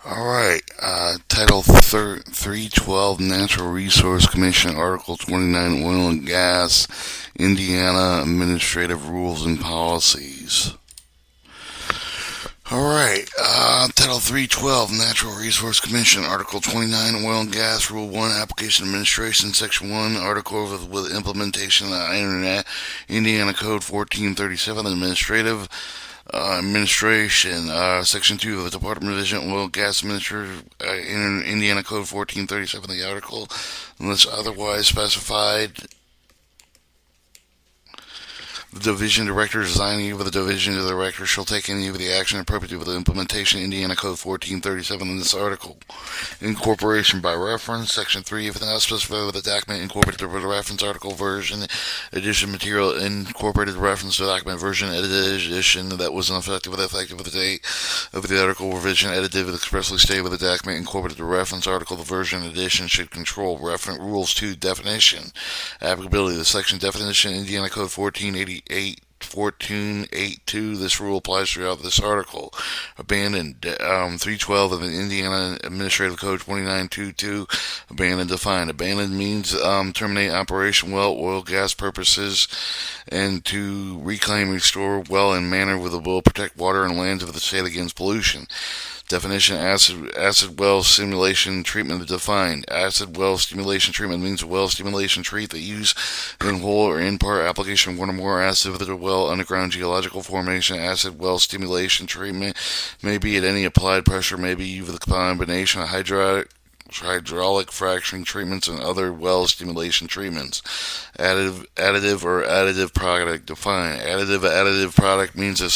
Alright, Title 312 Natural Resource Commission, Article 29 Oil and Gas, Indiana Administrative Rules and Policies. Alright, Title 312 Natural Resource Commission, Article 29 Oil and Gas, Rule 1 Application Administration, Section 1, Article with implementation of the Indiana Code 1437, Administrative Administration, Section 2 of the Department of Division Oil Gas Administrator, Indiana Code 1437, the article, unless otherwise specified. The division director designing of the division director shall take any of the action appropriate with the implementation of Indiana Code 1437 in this article. Incorporation by reference, Section 3, if not specified with the document incorporated with the reference article version, edition material incorporated reference to the document version, edited edition that was effective with the date of the article revision, edited with expressly stated with the document incorporated the reference article, the version edition should control reference rules to definition. Applicability, the section definition, Indiana Code 1482. This rule applies throughout this article. Abandoned. 312 of the Indiana Administrative Code 2922. Abandoned defined. Abandoned means terminate operation well, oil, gas purposes, and to reclaim, restore well in manner with a will protect water and lands of the state against pollution. Definition: acid well stimulation treatment defined. Acid well stimulation treatment means a well stimulation treat that use in whole or in part application of one or more acid with a well underground geological formation. Acid well stimulation treatment may be at any applied pressure, may be with a combination of hydraulic fracturing treatments and other well stimulation treatments. Additive or additive product defined. Additive product means a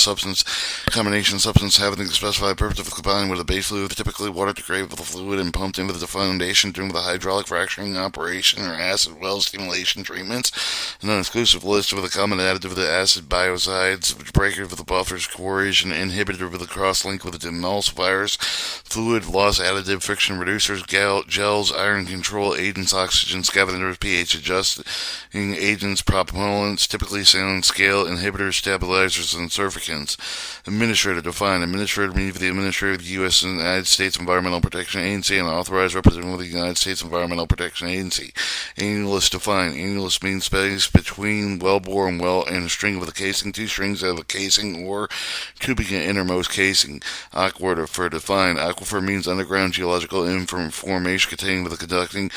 combination substance having the specified purpose of combining with a base fluid, typically water to grade with the fluid and pumped into the foundation during the hydraulic fracturing operation or acid well stimulation treatments. An exclusive list with a common additive of the acid biocides, which breaker with the buffers, corrosion inhibitor with a cross link with the emulsifiers, fluid loss additive, friction reducers, gels, iron control agents, oxygen scavengers, pH adjusting agents, propellants, typically saline scale inhibitors, stabilizers, and surfactants. Administrator defined. Administrator means the administrator of the U.S. and United States Environmental Protection Agency and authorized representative of the United States Environmental Protection Agency. Annulus defined. Annulus means space between wellbore and well and a string with a casing, two strings of a casing or tubing an innermost casing. Aquifer defined. Aquifer means underground geological formation containing with a conducting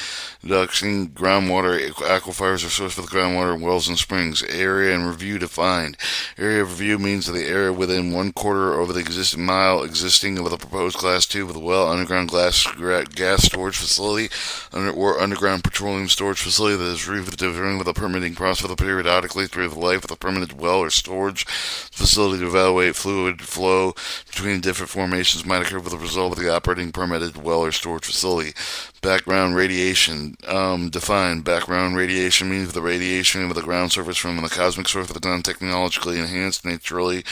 groundwater. Aquifers are sourced with groundwater wells and springs. Area and review defined. Area of review means the area within 1/4 of the existing mile existing of the proposed Class 2 with a well, underground gas storage facility, or underground petroleum storage facility that is reviewed with a permitting process periodically through the life of the permanent well or storage facility to evaluate fluid flow between different formations might occur with the result of the operating permitted well or storage facility. Background radiation defined. Background radiation means the radiation of the ground surface from the cosmic source of the non-technologically enhanced, naturally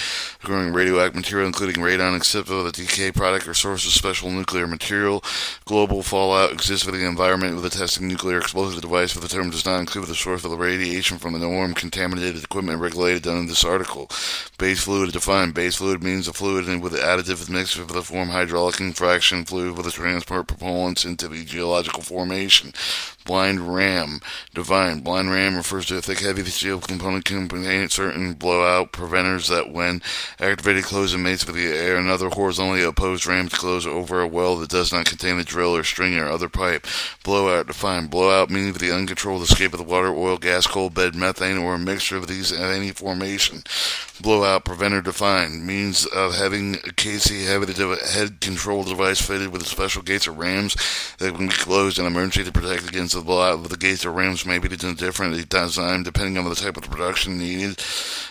occurring radioactive material, including radon, except for the decay product or source of special nuclear material. Global fallout exists within the environment with a testing nuclear explosive device, but the term does not include the source of the radiation from the norm contaminated equipment regulated under this article. Base fluid defined. Base fluid means a fluid with additive mixed with the form hydraulic fraction fluid with a transport propellants into the geological formation. Blind ram defined. Blind ram refers to a thick, heavy steel component containing certain blowout preventers that, when activated, close and mates with the air. Another horizontally opposed ram to close over a well that does not contain a drill or string or other pipe. Blowout defined. Blowout means the uncontrolled escape of the water, oil, gas, coal bed, methane, or a mixture of these at any formation. Blowout preventer defined. Means of having a head control device fitted with special gates or rams that can be closed in emergency to protect against the blowout. The gates or rams may be differently designed depending on the type of production needed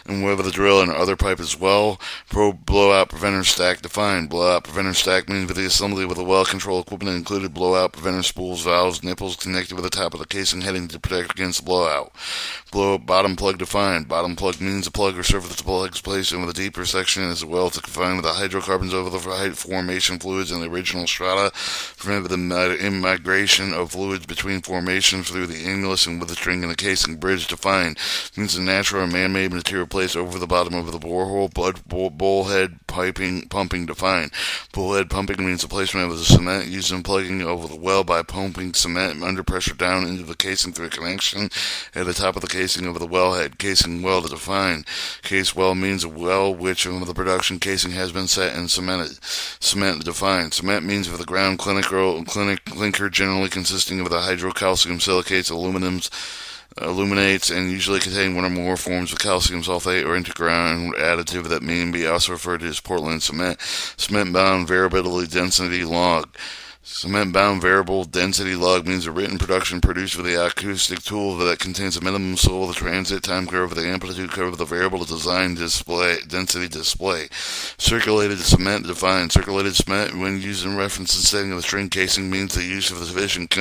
and whether the drill and other pipe is well. Blowout preventer stack defined. Blowout preventer stack means with the assembly with a well control equipment included blowout preventer spools, valves, nipples connected with the top of the casing heading to protect against the blowout. Bottom plug defined. Bottom plug means a plug or surface the plug is placed in with a deeper section as well to confine with the hydrocarbons over the formation fluids in the original strata, prevent the immigration of fluids between formations through the annulus and with the string and the casing. Bridge defined means a natural or man-made material placed over the bottom of the borehole. Bullhead pumping defined. Bullhead pumping means the placement of the cement used in plugging over the well by pumping cement under pressure down into the casing through a connection at the top of the casing of the wellhead. Casing well to define. Case well means a well which of the production casing has been set and cemented. Cement defined. Cement means of the ground clinker generally consisting of the hydrocalcium silicates, aluminates, and usually contain one or more forms of calcium sulfate or interground additive that may be also referred to as Portland cement. Cement-bound variability density log. Cement-bound variable density log means a written production produced with the acoustic tool that contains a minimum soil, the transit time curve, the amplitude curve of the variable design density display. Circulated cement defined. Circulated cement, when used in reference to the setting of the string casing, means the use of the sufficient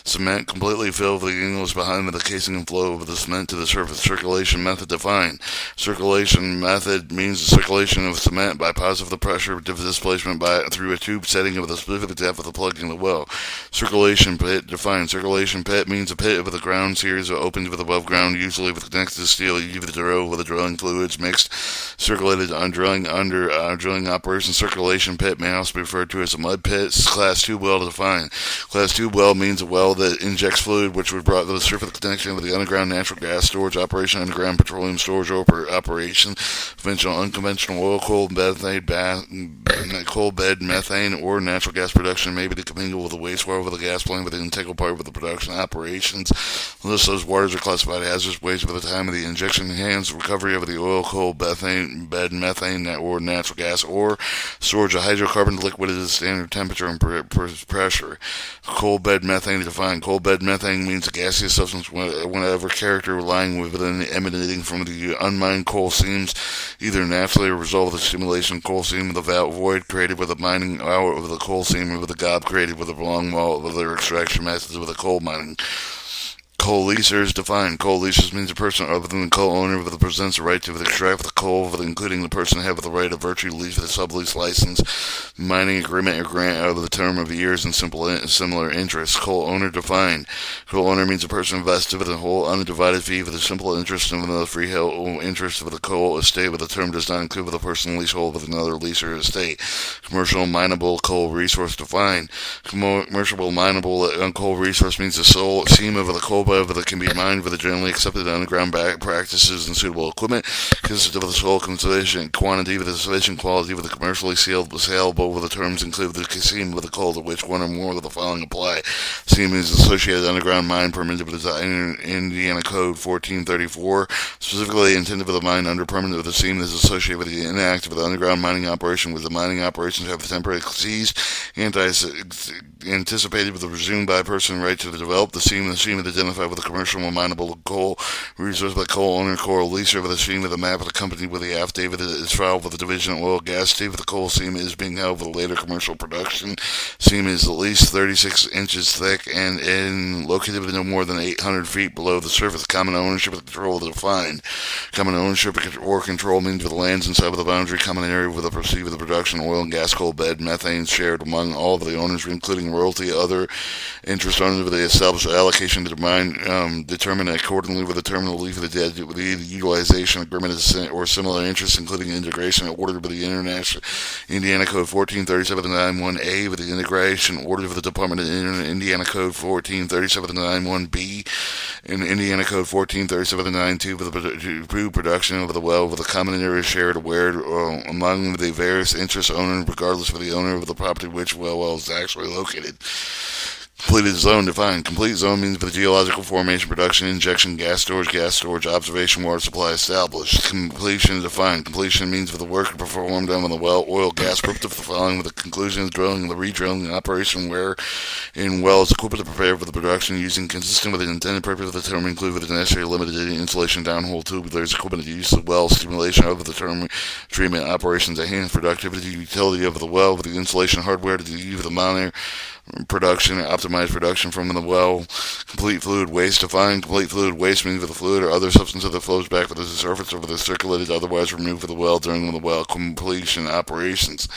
cement completely filled the angles behind the casing and flow of the cement to the surface. Circulation method defined. Circulation method means the circulation of cement by positive pressure displacement through a tube setting of the specific depth of the plug in the well. Circulation pit defined. Circulation pit means a pit of the ground series opened with above ground, usually with connected to steel, either drill with the drilling fluids mixed, circulated on drilling drilling operation. Circulation pit may also be referred to as a mud pit. Class 2 well defined. Class 2 well means a well that injects fluid which was brought to the surface connection with the underground natural gas storage operation, underground petroleum storage operation, unconventional oil, coal bed methane, or natural gas production may be to commingle with the wastewater with the gas plant with an integral part of the production operations. Unless those waters are classified hazardous waste by the time of the injection, enhance recovery of the oil, coal, bed methane, or natural gas, or storage of hydrocarbon liquid at a standard temperature and pressure. Coal bed methane defined. Coal bed methane means a gaseous substance whatever character lying within emanating from the unmined coal seams, either naturally or result of the stimulation coal seam of the void created with the mining out of the coal seam or with the gob created with a long wall of their extraction methods with the coal mining. Coal leaser is defined. Coal leasers means a person other than the coal owner that presents a right to extract the coal, including the person have the right of virtue lease with a sublease license, mining agreement, or grant out of the term of years and similar interests. Coal owner defined. Coal owner means a person invested with a whole undivided fee with a simple interest in another freehold interest of the coal estate with a term does not include with a personal leasehold with another leaser estate. Commercial mineable coal resource defined. Commercial mineable coal resource means the sole seam of the coal that can be mined with the generally accepted underground practices and suitable equipment, consisted of the sole sufficient quantity with a sufficient quality with the commercially saleable with the terms include the seam with the coal to which one or more of the following apply. Seam is associated underground mine permitted with the Indiana Code 1434, specifically intended for the mine under permit of the seam is associated with the inactive of the underground mining operation, with the mining operations have temporarily ceased, anticipated with the presumed by a person right to develop the seam is identified with the commercial mineable coal resource by the coal owner, coal leaser with the seam with the map of the company with the affidavit that is filed with the Division of Oil Gas State with the coal seam is being held for the later commercial production. Seam is at least 36 inches thick and located no more than 800 feet below the surface. Common ownership and control defined. Common ownership or control means with the lands inside of the boundary common area with the proceed with the production oil and gas, coal bed, methane shared among all of the owners, including royalty, other interest owners with the established allocation to the mine determined accordingly with the terminal leave of the dead with the utilization agreement or similar interests, including integration ordered by the International Indiana Code 1437-91A with the integration ordered of the Department of Indiana Code 1437-91B and Indiana Code 1437-92 with the production of the well with a common area shared aware among the various interest owners regardless of the owner of the property which well is actually located. Completed zone defined. Complete zone means for the geological formation, production, injection, gas storage, observation, water supply established. Completion defined. Completion means for the work performed on the well, oil, gas, equipped the following with the conclusion of drilling, the re-drilling, the operation where in wells equipped to prepare for the production using consistent with the intended purpose of the term include with the necessary limited insulation downhole tubulars, equipment to use of the well, stimulation of the term treatment operations, enhance productivity, utility of the well with the insulation hardware to use the monitor production, optimized production from the well. Complete fluid waste defined. Complete fluid waste means for the fluid or other substance that flows back to the surface or the circulated otherwise removed for the well during the well completion operations.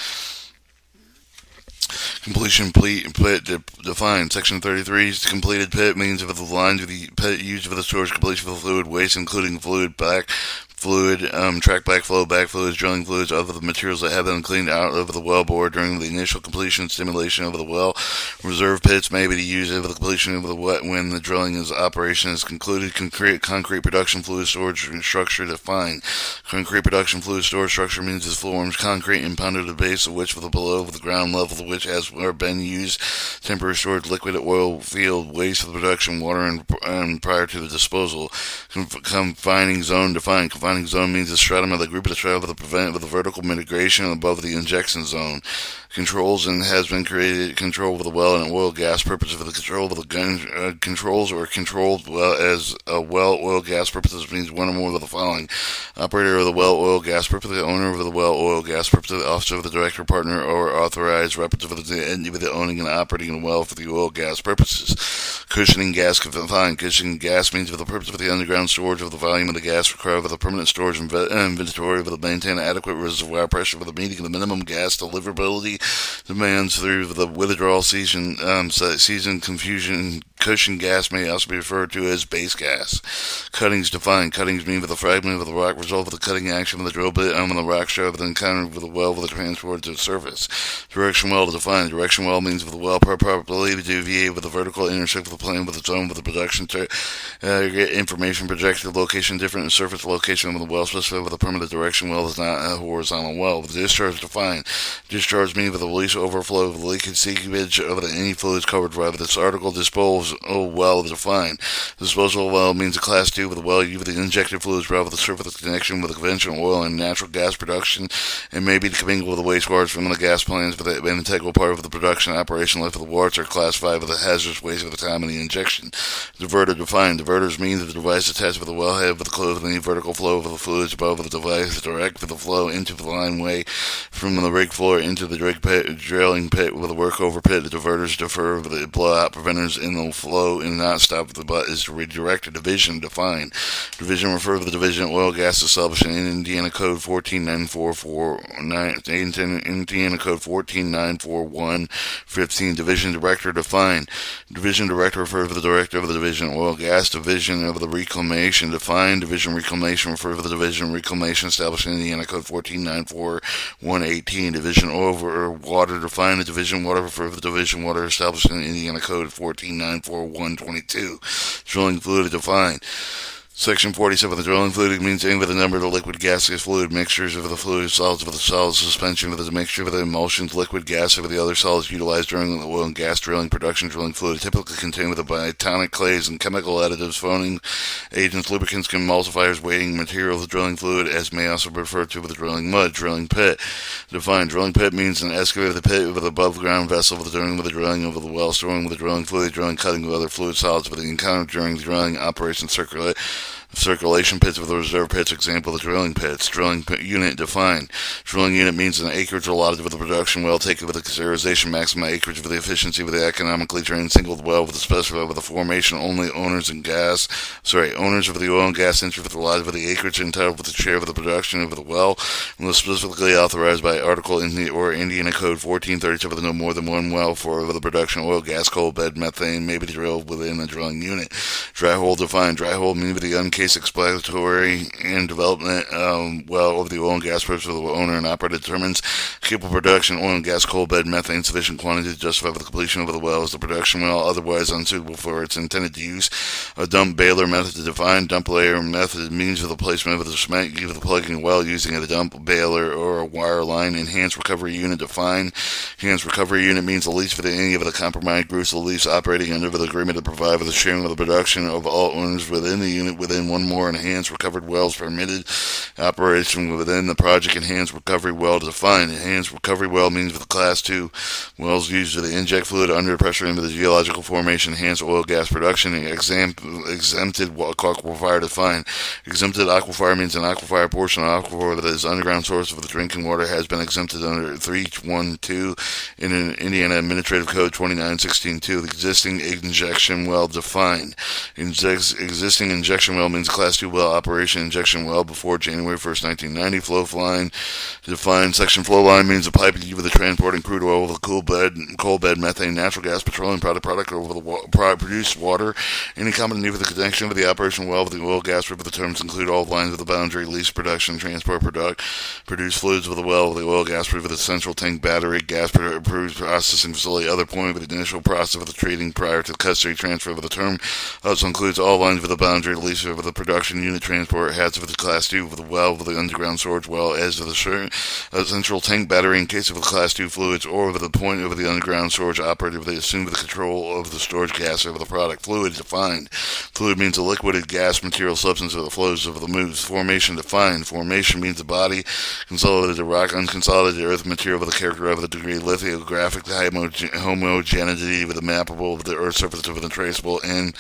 Completion pit defined. Section 33 is completed pit means of the lines of the pit used for the storage completion of the fluid waste, including track back fluids, drilling fluids, other the materials that have been cleaned out of the well bore during the initial completion stimulation of the well. Reserve pits may be used over the completion of the wet when the drilling operation is concluded. Concrete production fluid storage structure defined. Concrete production fluid storage structure means it forms concrete impounded at the base of which, with the below the ground level of which has been used temporary storage liquid oil field waste for the production water and prior to the disposal. Confining zone defined. Confining zone means the stratum of the group of the stratum of the prevent with the vertical mitigation above the injection zone. Controls and has been created control of the well and oil gas purposes for the control of the controls or controlled well as well oil gas purposes means one or more of the following: operator of the well oil gas purpose, the owner of the well oil gas purpose, the officer of the director, partner, or authorized representative of the entity owning and operating a well for the oil gas purposes. Cushioning gas confined. Cushioning gas means for the purpose of the underground storage of the volume of the gas required for the permanent storage inventory of the maintain adequate reservoir pressure for the meeting of the minimum gas deliverability demands through the withdrawal season. Confusion. Cushion gas may also be referred to as base gas. Cuttings defined. Cuttings mean for the fragment of the rock result of the cutting action of the drill bit on the rock show of the encounter with the well with the transport to the surface. Direction well defined. Direction well means for the well properly deviate with the vertical intersect with the plane with its own with the production get information projected location different in surface location of the well specified with a permanent direction well is not a horizontal well. The discharge defined. Discharge means for the release overflow of the leakage seepage of any fluids covered by this article. Disposal well defined. Disposal well means a class 2 with the well used with the injected fluids rather the surface connection with the conventional oil and natural gas production and may be commingled with the wastewater from the gas plants but an integral part of the production operation left of the waters are class 5 of the hazardous waste at the time of the injection. Diverter defined. Diverters means the device attached with the wellhead with the close of any vertical flow of the fluids above the device direct with the flow into the line way from the rig floor into the drilling pit with the workover pit. The diverters defer the blowout preventers in the flow and not stop the butt is to redirect a division defined. Division refer to the division of oil gas established in Indiana Code 14941 Indiana Code 1494115. Division director defined. Division director refer to the director of the division of oil gas. Division of the reclamation defined. Division reclamation refer to the division of reclamation established in Indiana Code 1494118. Division over water defined. The division water refer to the division water established in Indiana Code 1494122. Drilling fluid defined. Section 47. The drilling fluid means any with the number of the liquid gaseous fluid mixtures of the fluid solids with the solid suspension with the mixture of the emulsions liquid gas over the other solids utilized during the oil and gas drilling production. Drilling fluid typically contained with the biotonic clays and chemical additives, foaming agents, lubricants, emulsifiers, weighting material of the drilling fluid, as may also be referred to with the drilling mud. Drilling pit defined. Drilling pit means an excavated pit with above ground vessel with the drilling of the well, storing with the drilling fluid, drilling cutting with other fluid solids with the encounter during the drilling operation. Circulation pits with the reserve pits. Example: the drilling pits. Drilling unit defined. Drilling unit means an acreage allotted with the production well taken with the consideration maximum acreage for the efficiency with the economically trained single well with the specified with the formation only owners of the oil and gas interest with the allotted with the acreage entitled with the share of the production of the well unless specifically authorized by article in the or Indiana Code 1432 with no more than one well for the production of oil, gas, coal bed, methane may be drilled within the drilling unit. Dry hole defined. Dry hole means the uncased exploratory and development well of the oil and gas purpose of the owner and operator determines capable production oil and gas coal bed methane sufficient quantity to justify for the completion of the well as the production well otherwise unsuitable for its intended use. A dump baler method to define. Dump layer method means of the placement of the cement give the plugging well using a dump baler or a wire line. Enhanced recovery unit defined. Enhanced recovery unit means the lease for any of the compromised groups of the lease operating under the agreement to provide for the sharing of the production of all owners within the unit within one more enhanced recovered wells permitted operation within the project. Enhanced recovery well defined. Enhanced recovery well means with the class 2 wells used to the inject fluid under pressure into the geological formation. Enhanced oil gas production. Exempted aquifer defined. Exempted aquifer means an aquifer portion of aquifer that is underground source of the drinking water has been exempted under 312 in an Indiana Administrative Code 2916-2. The existing injection well defined. Existing injection well means means Class 2 well operation injection well before January 1st, 1990. Flow line defined. Section flow line means a pipe with the transporting crude oil with a coal bed, methane, natural gas, petroleum product over the produced water. Any common need for the connection of the operation well with the oil gas river. The terms include all lines of the boundary, lease, production, transport, produce fluids with the well with the oil gas river, the central tank, battery, gas processing facility, other point with the initial process of the treating prior to the custody transfer of the term. Also includes all lines of the boundary, lease river, the production unit, transport, heads of the Class 2 with the well with the underground storage well, as of the central tank, battery in case of the Class 2 fluids, or over the point over the underground storage operator they assume with the control of the storage gas over the product. Fluid defined. Fluid means a liquid gas material substance of the flows of the moves. Formation defined. Formation means the body, consolidated rock, unconsolidated earth material with a character of the degree lithographic homogeneity with a mappable of the earth surface with a traceable and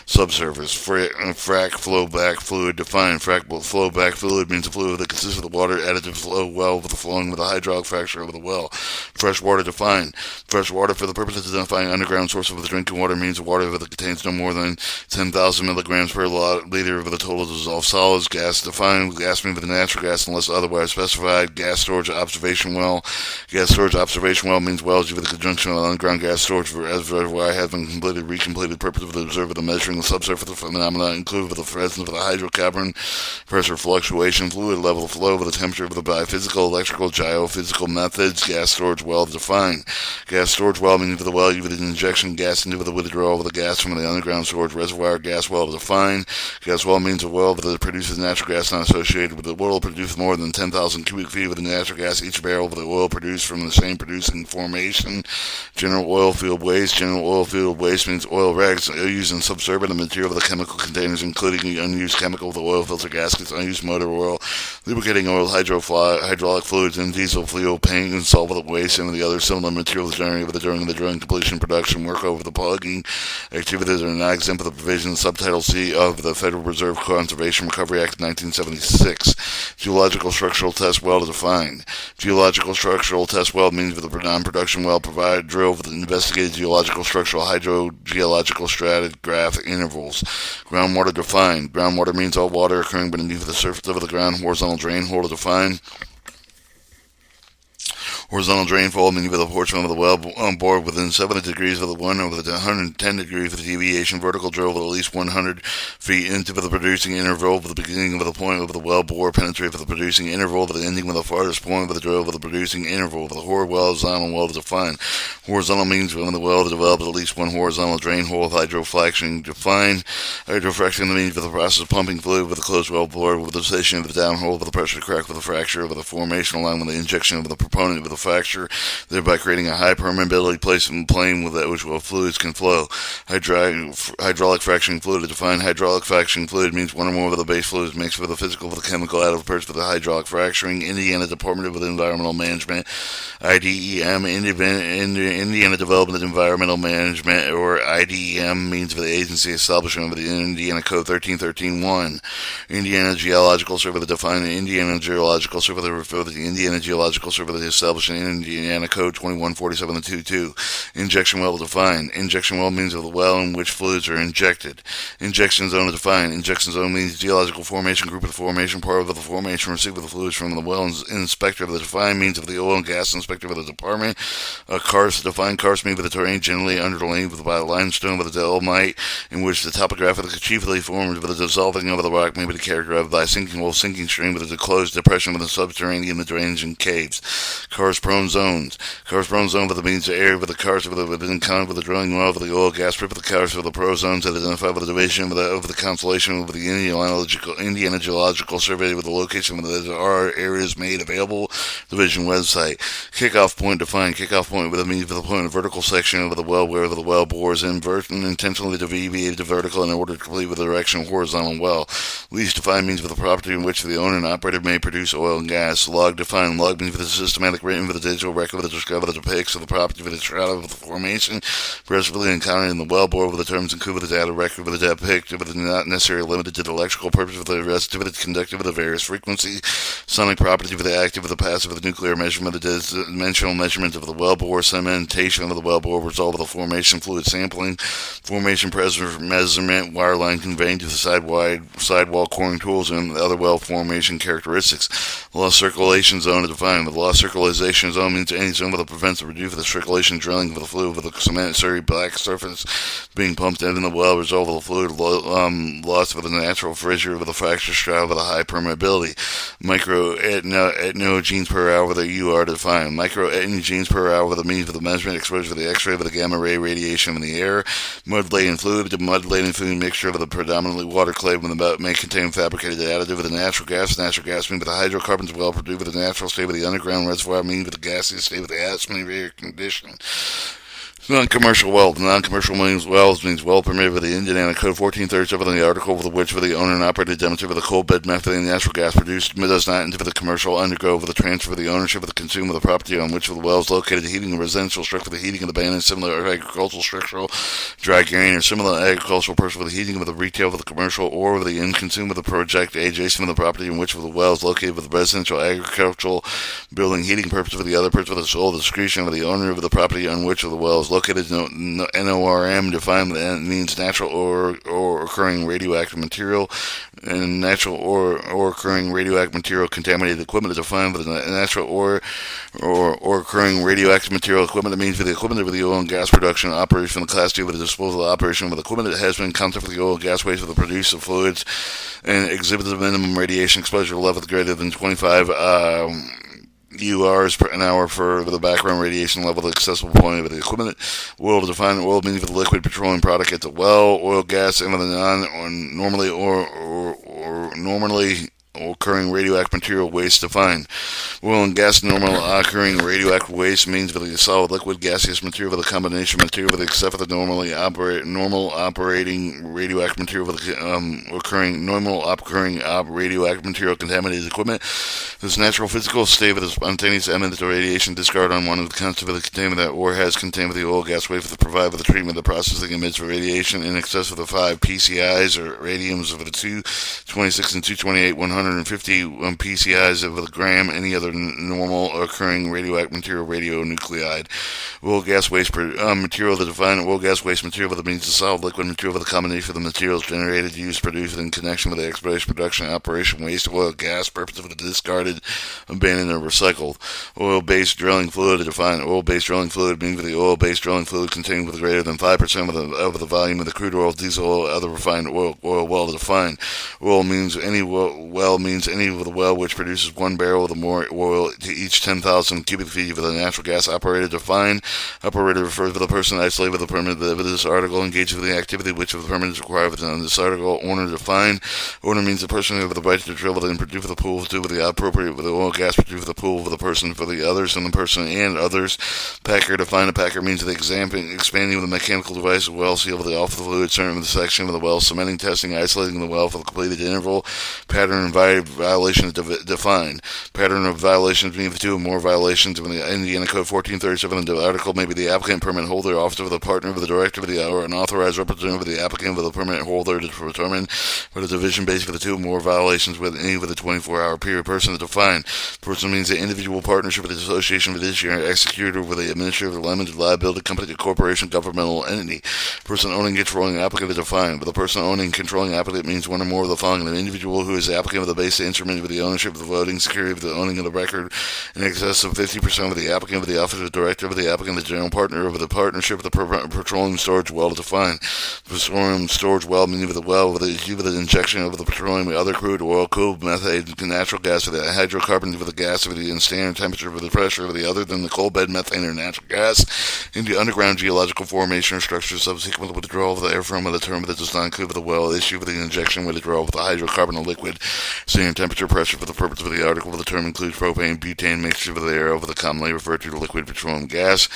subsurface. Frac flow back fluid defined. Frac flow back fluid means a fluid that consists of the water additive flow well with the flowing with a hydraulic fracture over the well. Fresh water defined. Fresh water for the purpose of identifying underground source of the drinking water means water that contains no more than 10,000 milligrams per liter of the total dissolved solids. Gas defined. Gas means with natural gas unless otherwise specified. Gas storage observation well. Gas storage observation well means wells with the conjunction of underground gas storage reservoir have been recompleted purpose of the observer the measuring the subsurface phenomena included with the presence of the hydrocarbon pressure fluctuation, fluid level flow with the temperature of the physical, electrical, geophysical methods. Gas storage well defined. Gas storage well means the well with an injection gas into the withdrawal of the gas from the underground storage reservoir. Gas well defined. Gas well means a well that produces natural gas not associated with the oil produced more than 10,000 cubic feet of the natural gas each barrel of the oil produced from the same producing formation. General oil field waste. General oil field waste means oil rags used in subsorbent material of the chemical containers, including unused chemical, the oil filter gaskets, unused motor oil, lubricating oil, hydraulic fluids, and diesel fuel, paint, and solvent waste, and the other similar materials generated during the drilling, completion, production, work over the plugging activities are not exempt of the provisions subtitle C of the Federal Reserve Conservation Recovery Act of 1976. Geological structural test well defined. Geological structural test well means for the non-production well drill with investigated geological structural hydrogeological stratigraphic intervals. Groundwater defined. Groundwater means all water occurring beneath the surface of the ground. Horizontal drain hole defined. Horizontal drain fold meaning with a portion of the well bore within 70 degrees of the one over the 110 degrees of the deviation. Vertical drill with at least 100 feet into the producing interval with the beginning of the point of the well bore penetrate for the producing interval with the ending with the farthest point of the drill with the producing interval with the horizontal well defined. Horizontal means when the well develops at least one horizontal drain hole with hydrofracturing defined. Hydrofracturing means for the process of pumping fluid with a closed well bore with the position of the downhole with the pressure crack with a fracture with a formation line with the injection of the proponent with a fracture, thereby creating a high permeability place in the plane with that which fluids can flow. Hydraulic fracturing fluid to define. Hydraulic fracturing fluid means one or more of the base fluids mixed with the physical with the chemical out of a purchase with the hydraulic fracturing. Indiana Department of Environmental Management, IDEM, Indiana Development of Environmental Management, or IDEM means for the agency establishment of the Indiana Code 13.13.1. Indiana Geological Survey to define. The Indiana Geological Survey to refer to the Indiana Geological Survey to establish an Indiana Code 2147-22. Injection well defined. Injection well means of the well in which fluids are injected. Injection zone defined. Injection zone means geological formation group of the formation part of the formation receipt of the fluids from the well inspector of the defined means of the oil and gas inspector of the department. Karst defined. Karst means with the terrain generally underlain by limestone with a dolomite in which the topographic chiefly formed with the dissolving of the rock may be characterized by a sinking stream with a closed depression with a subterranean the drains and caves. Karst prone zones. Karst prone zone with the means of area with the karst within con with the drilling well with the oil gas strip with the karst with the pro zones that identify with the division of the constellation with the Indiana Geological Survey with the location where there are areas made available. Division website. Kickoff point defined. Kickoff point with the means of the point of vertical section of the well where the well bores invert and intentionally deviate to vertical in order to complete with the direction of horizontal well. Lease defined means with the property in which the owner and operator may produce oil and gas. Log defined. Log means with the systematic written for the digital record of the discovery of the depicts of the property of the strata of the formation, presently encountered in the wellbore with the terms include the data record with the depict, but not necessarily limited to the electrical purpose of the resistivity, conductive of the various frequency, sonic property of the active of the passive of the nuclear measurement, the dimensional measurement of the wellbore, sedimentation of the wellbore, result of the formation, fluid sampling, formation pressure measurement, wireline conveying to the sidewall coring tools, and other well formation characteristics. The lost circulation zone is defined. The lost circulation zone means any zone that prevents or reduces the circulation drilling of the fluid with the cement slurry black surface being pumped in the well, result of the fluid loss of the natural fissure of the fracture strata with a high permeability. Microetnogenes per hour with a UR defined. Microetnogenes per hour with a means of the measurement exposure to the X-ray with the gamma ray radiation in the air. Mud-laden fluid. The mud-laden fluid mixture of the predominantly water clay when the may contain fabricated additive with the natural gas. Natural gas means with the hydrocarbons well produced with the natural state of the underground reservoir means with the gaseous state of the atmospheric condition. Non-commercial wells. Non-commercial wells means well permitted by the Indiana Code 1437 in the article with which for the owner and operator demonstrate with the coal bed method and natural gas produced does not enter the commercial undergo for the transfer of the ownership of the consumer of the property on which the well is located, the heating of residential structure, the heating of the band and similar agricultural structural dry grain or similar agricultural purpose for the heating of the retail for the commercial or of the end consumer of the project adjacent to the property in which the well is located with the residential agricultural building heating purpose for the other purpose for the sole discretion of the owner of the property on which the well is located. NORM defined means natural or occurring radioactive material, and natural or occurring radioactive material contaminated equipment is defined with natural or occurring radioactive material equipment. That means for the equipment of the oil and gas production operation, the class 2 with the disposal operation with equipment that has been in contact with the oil and gas waste with the produce of fluids and exhibits a minimum radiation exposure level greater than 25 URs per an hour for the background radiation level, the accessible point of the equipment. Oil defined oil means for the liquid petroleum product at the well, oil, gas, and with the normally occurring radioactive material waste defined. Oil and gas normal occurring radioactive waste means for the solid liquid gaseous material with a combination material with except for the normal operating radioactive material with normal occurring radioactive material contaminated equipment. This natural physical state of the spontaneous emission of radiation discard on one of the content of the containment that or has contained with the oil gas waste for the provide for the treatment of the processing emits radiation in excess of the 5 PCIs or radiums of the 226 and 228 150 PCIs of a gram, any other normal occurring radioactive material radionuclide. Oil gas waste material, the defined oil gas waste material that means the solid liquid material for the combination of the materials generated, used, produced in connection with the exploration, production, operation, waste, oil, gas, purpose of the discarded, abandoned, or recycled. Oil-based drilling fluid, the defined oil-based drilling fluid means for the oil-based drilling fluid contained with greater than 5% of the volume of the crude oil, diesel oil, other refined oil well defined. Oil means any well means any of the well which produces 1 barrel of the more oil to each 10,000 cubic feet of the natural gas. Operator defined. Operator refers to the person isolated with the permit of this article engaged with the activity which of the permit is required within this article. Owner defined. Owner means the person with the right to drill and produce the pool to with the appropriate with the oil gas produce the pool for the person for the others and the person and others. Packer defined. A packer means the expanding of the mechanical device well seal with the off the fluid certain of the section of the well, cementing, testing, isolating the well for the completed interval. Pattern and violation defined. Pattern of violations being the 2 or more violations of the Indiana Code 1437. The article may be the applicant, permit holder, officer of the partner of the director of the or an authorized representative of the applicant of the permit holder to determine for the division based for the 2 or more violations with any with a 24-hour period. Person to define. Person means the individual partnership with the association with this year executor with the administrator of the limited liability company, corporation, governmental entity. Person owning, controlling applicant to define. But the person owning, controlling applicant means 1 or more of the following: an individual who is the applicant of the basic instrument with the ownership of the voting security of the owning of the record in excess of 50% of the applicant of the officer of the director of the applicant, the general partner of the partnership of the petroleum storage well to define. Petroleum storage well meaning with the well with the injection of the petroleum, other crude oil, coal, methane, natural gas with the hydrocarbons with the gas with the standard temperature with the pressure of the other than the coal bed methane or natural gas into underground geological formation or structure subsequent to withdrawal of the air from the term that does not include the well issue with the injection withdrawal of the hydrocarbon or liquid standard temperature pressure for the purpose of the article. The term includes propane butane mixture with the air over the commonly referred to the liquid petroleum gas.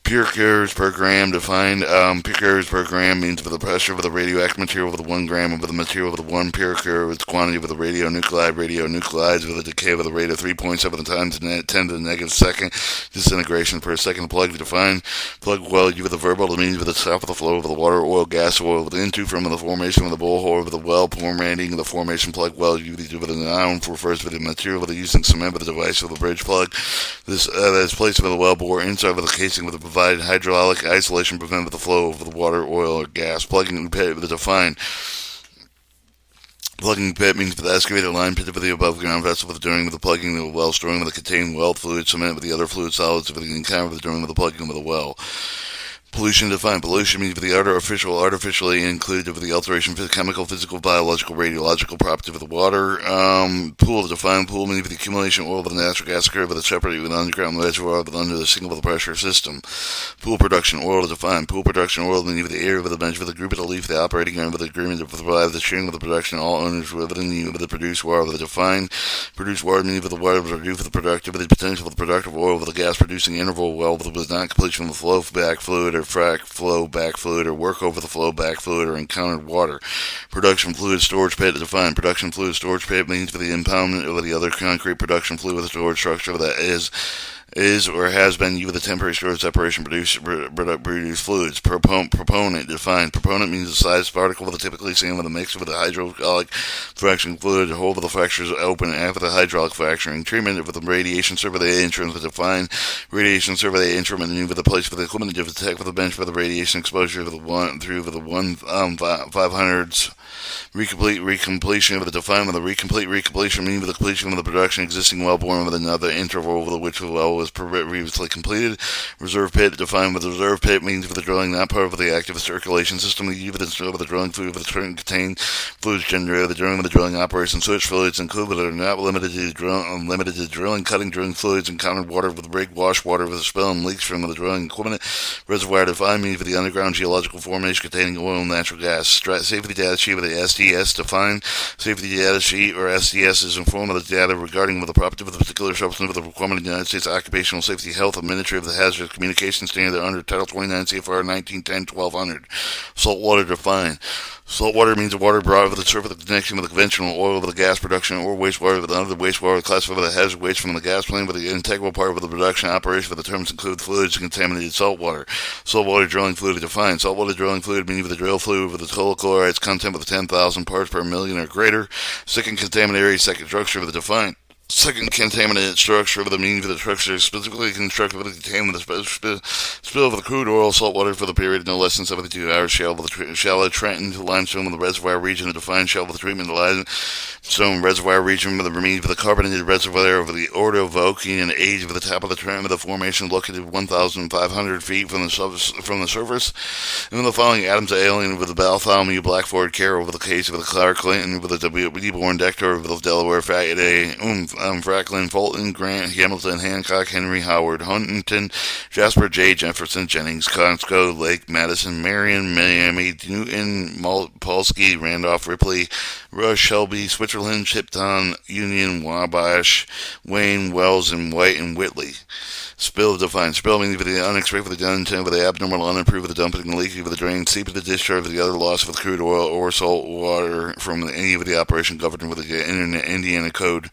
Pure carriers per gram defined. Pure carriers per gram means for the pressure of the radioactive material with 1 gram of the material with 1 pure carrier with quantity of the radionuclides with a decay of the rate of 3.7 times 10 to the negative second disintegration per second. Plug defined. Plug well with the verbal means with the top of the flow of the water, oil, gas, oil with into from the formation of the borehole of the well, formatting the formation plug well with the noun refers to the material with the using cement with the device of the bridge plug. This is placed with the well bore inside of the casing with the provided hydraulic isolation prevent the flow of the water, oil, or gas. Plugging pit with the defined. Plugging pit means the excavated line pit with the above ground vessel with during the plugging of the well, storing with the contained well fluid, cement with the other fluid solids with the encounter with during the plugging of the well. Pollution defined. Pollution means the artificially included with the alteration of chemical, physical, biological, radiological property of the water. Pool defined. Pool means the accumulation of oil with the natural gas occurred with a separate with underground reservoir with under the single pressure system. Pool production. Oil defined. Pool production. Oil means the area with the bench with the group of the leaf, the operating area with the agreement to provide the sharing with the production. All owners within the produced water with the defined. Produced water means with the water produced for the productivity potential of the productive oil with the gas producing interval well with not completion of the flow back fluid or frac flow back fluid or work over the flow back fluid or encountered water. Production fluid storage pit defined. Production fluid storage pit means for the impoundment of the other concrete production fluid with a storage structure that is or has been used with a temporary storage separation produce fluids. Proponent defined. Proponent means the size particle with a typically same with a mix with a hydraulic fracturing fluid to hold the fractures open after the hydraulic fracturing. Treatment with the radiation survey instrument defined. Radiation survey instrument with the place for the equipment to detect with the bench for the radiation exposure of the 500s. Recompletion of the defined with the recompletion means with the completion of the production existing well born with another interval over which the well was previously completed. Reserve pit defined with the reserve pit means for the drilling not part of the active circulation system. The evidence of the drilling fluid with the contained fluids generated during the drilling operation. Such fluids include but are not limited to drilling, cutting, drilling fluids, encountered water with rig, wash water with a spill and leaks from the drilling equipment. Reservoir defined means for the underground geological formation containing oil and natural gas. Safety data sheet with the SDS defined. Safety data sheet or SDS is informed of the data regarding the property of the particular substance of the requirement of the United States Occupational Safety Health Administrative of the Hazardous Communication Standard under Title 29 CFR 1910-1200. Saltwater defined. Saltwater means the water brought over the surface of the connection with the conventional oil with the gas production or wastewater with another wastewater classified with a hazard waste from the gas plant with the integral part of the production operation for the terms include fluids and contaminated saltwater. Saltwater drilling fluid defined. Saltwater drilling fluid means the drill fluid with the total chlorides content with 10,000 parts per million or greater. Second contaminated area, second structure with the defined. Second contaminated structure of the means of the structure specifically constructed with the containment of the spill of the crude oil saltwater for the period of no less than 72 hours. Shallow Trenton limestone with the reservoir region of defined shallow with the treatment of the limestone reservoir region with the means of the carbonated reservoir over the order of Oaking and age of the top of the Trenton with the formation located 1,500 feet from the surface. And with the following Adams alien with the Bartholomew Blackford Carroll with the case of the Clark Clinton with the W.B. Dector with the Delaware Fayette Franklin, Fulton, Grant, Hamilton, Hancock, Henry, Howard, Huntington, Jasper J. Jefferson, Jennings, Consco, Lake, Madison, Marion, Miami, Newton, Polsky, Randolph, Ripley, Rush, Shelby, Switzerland, Shipton, Union, Wabash, Wayne, Wells, and White, and Whitley. Spill defined. Spill means with the unexpected, with the unintended, with the abnormal, unapproved, with the dumping, the leaking, with the drain, seep of the discharge, with the other loss of the crude oil or salt water from any of the operation governed with the Indiana Code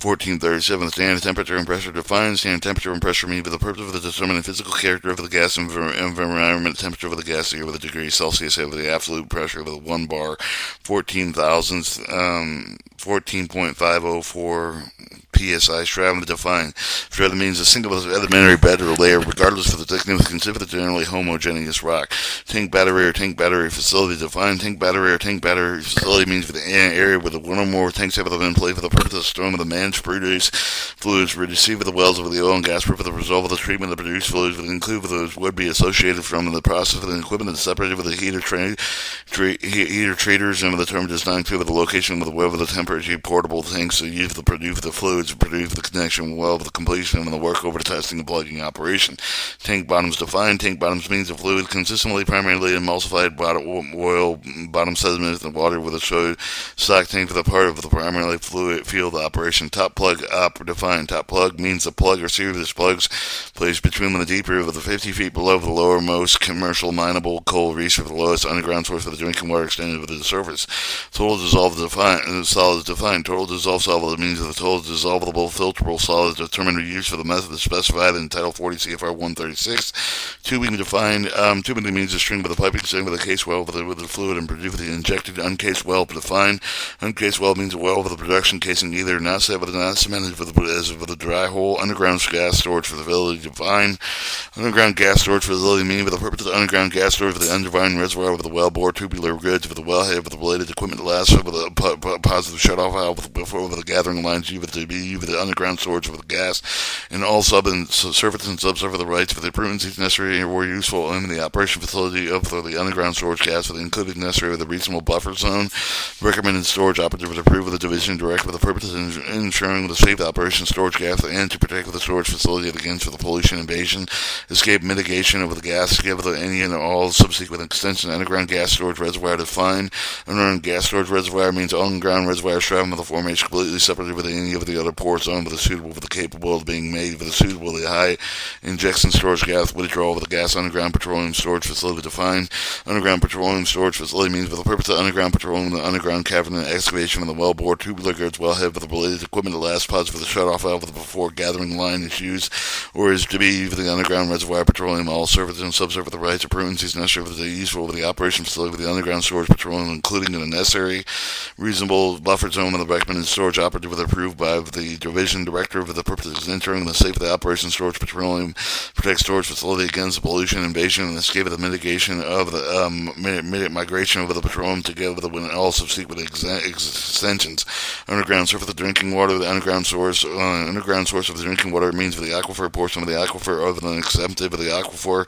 1437. The standard temperature and pressure defined. Standard temperature and pressure mean for the purpose of the determining physical character of the gas environment, temperature of the gas air with a degree Celsius over the absolute pressure of the 1 bar, 14.504 PSI. Strata defined. Strata means a single elementary bed or layer, regardless of the thickness, considered generally homogeneous rock. Tank battery or tank battery facility defined. Tank battery or tank battery facility means for the area where the one or more tanks have been placed for the purpose of storing the managed produced fluids, receive the wells of the oil and gas for the result of the treatment of the produced fluids would include those would be associated from the process of the equipment separated with the heater treaters and the term does not include the location of the well of the temperature portable tanks used to produce the fluid fluids produced with the connection well with the completion of the work over the testing and plugging operation. Tank bottoms defined. Tank bottoms means a fluid consistently primarily emulsified oil bottom sediment and water with a stock tank for the part of the primarily fluid field operation. Top plug defined. Top plug means the plug or series of plugs placed between the deeper of the 50 feet below the lowermost commercial mineable coal reach of the lowest underground source of the drinking water extended to the surface. Total dissolved solids defined. Total dissolved solid means the total dissolvable filterable solids determined to use for the method specified in Title 40 CFR 136. Tubing defined. Tubing means a string with a piping string with a case well with the fluid and produced with the injected uncased well defined. Uncased well means a well with a production casing either not set but not cemented with a dry hole. Underground gas storage facility defined. Underground gas storage facility meaning for the purpose of the underground gas storage for the undefined reservoir with the well bore tubular goods with the wellhead with the related equipment last with a positive shutoff valve before with the gathering lines with the underground storage of the gas and all surface and subsurface the rights for the improvements necessary or useful in the operation facility of the underground storage gas with including necessary with a reasonable buffer zone. Recommended storage operative was approved with the division direct for the purpose of ensuring the safe operation of storage gas and to protect the storage facility against the pollution invasion, escape mitigation of the gas, give any and all subsequent extension. Underground gas storage reservoir defined. Underground gas storage reservoir means underground reservoir stratum of the formation completely separated with any of the other pore zone with a suitable with the capable of being made with a suitably high injection storage gas withdrawal with the gas underground petroleum storage facility defined. Underground petroleum storage facility means for the purpose of underground petroleum, the underground cavern and excavation of the well bore tubular goods wellhead with the related equipment that lasts pods for the shutoff valve before gathering line is used or is to be for the underground reservoir petroleum. All surface and subsurface the rights or prudencies necessary for the useful for the operation facility with the underground storage petroleum, including the necessary reasonable buffer zone of the recommended storage operative approved by the division director for the purposes of ensuring the safe of the operation storage petroleum, protect storage facility against the pollution invasion and escape of the mitigation of the migration of the petroleum together with all subsequent extensions. Underground source of the drinking water, the underground source of the drinking water means for the aquifer portion of the aquifer other than exempted of the aquifer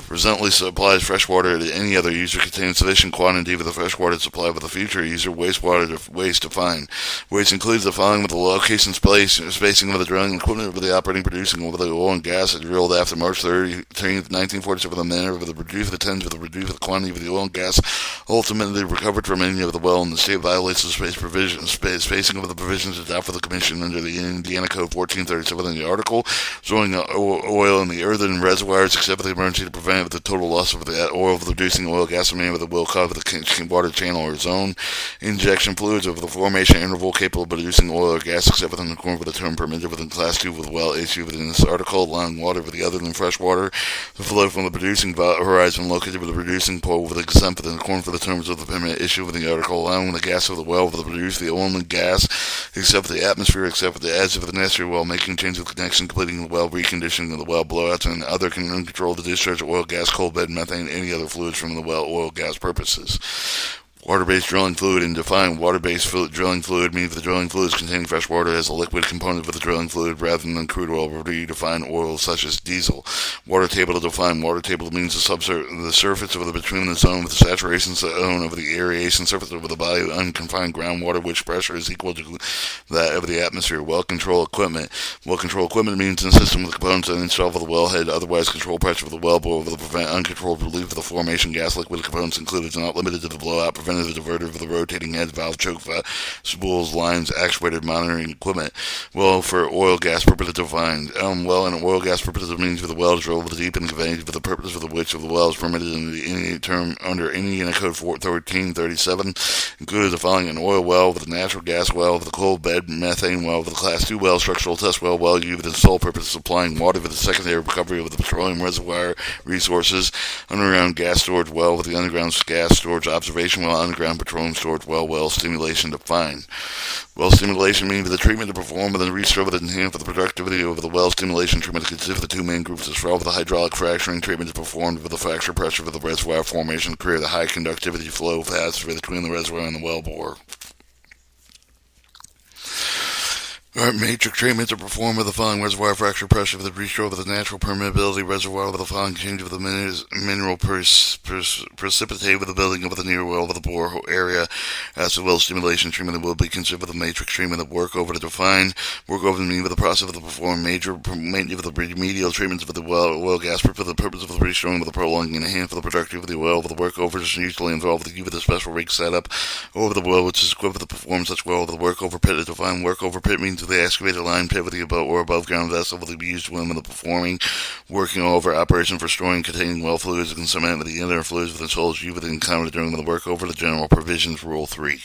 presently supplies fresh water to any other user containing sufficient quantity of the fresh water supplied with the future user. Waste defined. Waste includes the following with the location spacing of the drilling equipment of the operating producing over the oil and gas drilled after March 13th, 1947 the manner of the reduce the tens of the reduce the quantity of the oil and gas ultimately recovered from any of the well, and the state violates the spacing of the provisions adopted for the commission under the Indiana Code 1437 in the article, throwing oil in the earthen reservoirs except for the emergency to prevent the total loss of the oil of the reducing oil gas remaining with the will cause the water channel or zone. Injection fluids of the formation interval capable of producing oil or gas except within the corner of the term permitted within class 2 with well issue within this article, allowing water with the other than fresh water to flow from the producing horizon located with the producing pole with exempt within the corner for the terms of the permit issue within the article, allowing the gas of the well with the produce the oil and gas except for the atmosphere except for the edge of the necessary well, making change of connection, completing the well, reconditioning of the well, blowouts, and other can control the discharge of oil, gas, coal bed, methane, any other fluids from the well, oil, gas purposes. Water-based drilling fluid and defined. Water-based drilling fluid means the drilling fluids containing fresh water as a liquid component of the drilling fluid rather than crude oil or redefined oils such as diesel. Water table to define. Water table means the surface of the between the zone with the saturation zone of the aeration surface of the body of unconfined groundwater which pressure is equal to that of the atmosphere. Well control equipment. Well control equipment means a system with components that install for the wellhead, otherwise control pressure of the well bore to prevent uncontrolled relief of the formation. Gas liquid components included, not limited to the blowout, preventive diverter for the rotating heads, valve, choke spools, lines, actuated monitoring equipment. Well for oil gas purpose defined. Well in oil gas purpose means for the well drilled with deep and conveyed for the purpose for the which of the well is permitted in any term under Indiana Code 1337, included the following: an oil well with a natural gas well with a coal bed, methane well with a class 2 well, structural test well used with the sole purpose of supplying water for the secondary recovery of the petroleum reservoir resources, underground gas storage well with the underground gas storage observation well, underground petroleum storage well stimulation defined. Well stimulation means the treatment to perform with a restore with enhance for the productivity of the well stimulation treatment consists of the two main groups as well. The hydraulic fracturing treatment is performed with the fracture pressure for the reservoir formation to create the high conductivity flow paths between the reservoir and the well bore. Alright, matrix treatments are performed with the following: reservoir fracture pressure for the restore of the natural permeability reservoir with the following change of the mineral precipitate with the building of the near well of the bore area, as well as stimulation treatment that will be considered the matrix treatment that work over the mean with the process of the perform major maintenance of the remedial treatments of the oil gas for the purpose of the restoring of the prolonging and enhancing for the productivity of the oil of the workover is usually involved with a special rig setup over the well which is equipped to perform such well of the workover pit. A defined workover pit means the excavated line pit with the above ground vessel will be used when the performing working over operation for storing containing well fluids and cement with the inner fluids within souls you would encounter during the workover. The general provisions, Rule 3.